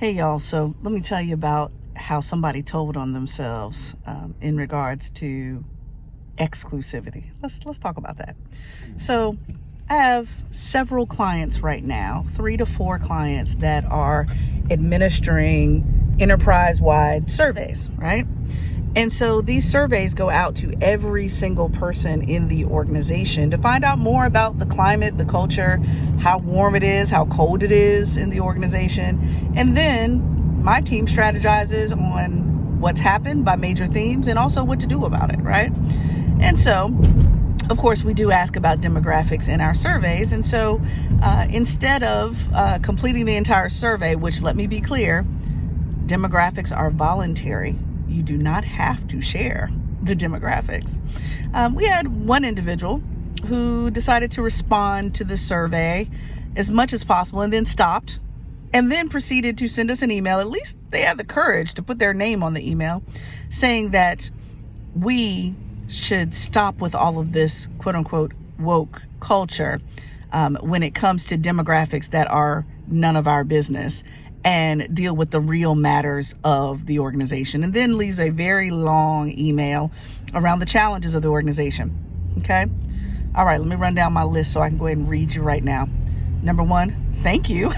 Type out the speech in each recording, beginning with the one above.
Hey y'all, so let me tell you about how somebody told on themselves in regards to exclusivity. Let's talk about that. So I have several clients right now, 3 to 4 clients that are administering enterprise-wide surveys, right? And so these surveys go out to every single person in the organization to find out more about the climate, the culture, how warm it is, how cold it is in the organization. And then my team strategizes on what's happened by major themes and also what to do about it, right? And so, of course, we do ask about demographics in our surveys. And so instead of completing the entire survey, which, let me be clear, demographics are voluntary. You do not have to share the demographics. We had one individual who decided to respond to the survey as much as possible and then stopped and then proceeded to send us an email. At least they had the courage to put their name on the email saying that we should stop with all of this quote unquote woke culture when it comes to demographics that are none of our business, and deal with the real matters of the organization, and then leaves a very long email around the challenges of the organization. Okay. All right. Let me run down my list so I can go ahead and read you right now. Number 1, thank you,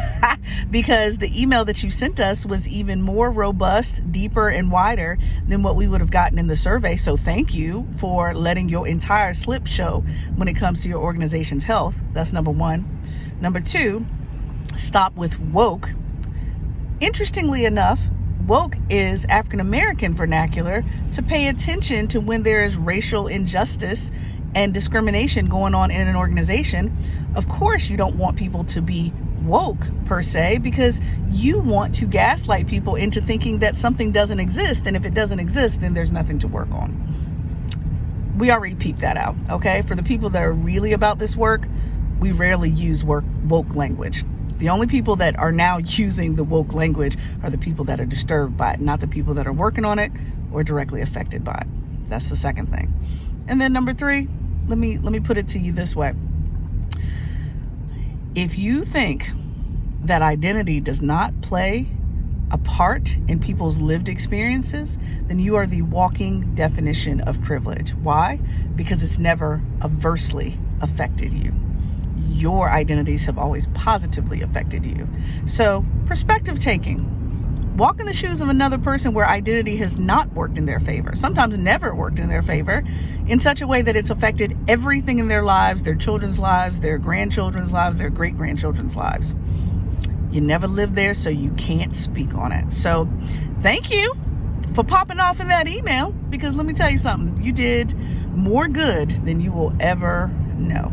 because the email that you sent us was even more robust, deeper, and wider than what we would have gotten in the survey. So thank you for letting your entire slip show when it comes to your organization's health. That's number 1. Number 2, stop with woke. Interestingly enough, woke is African American vernacular to pay attention to when there is racial injustice and discrimination going on in an organization. Of course, you don't want people to be woke per se, because you want to gaslight people into thinking that something doesn't exist. And if it doesn't exist, then there's nothing to work on. We already peeped that out. Okay. For the people that are really about this work, we rarely use woke language. The only people that are now using the woke language are the people that are disturbed by it, not the people that are working on it or directly affected by it. That's the second thing. And then number 3, let me put it to you this way. If you think that identity does not play a part in people's lived experiences, then you are the walking definition of privilege. Why? Because it's never adversely affected you. Your identities have always positively affected you. So, perspective taking. Walk in the shoes of another person where identity has not worked in their favor, sometimes never worked in their favor, in such a way that it's affected everything in their lives, their children's lives, their grandchildren's lives, their great-grandchildren's lives. You never lived there, so you can't speak on it. So, thank you for popping off in that email, because let me tell you something, you did more good than you will ever know.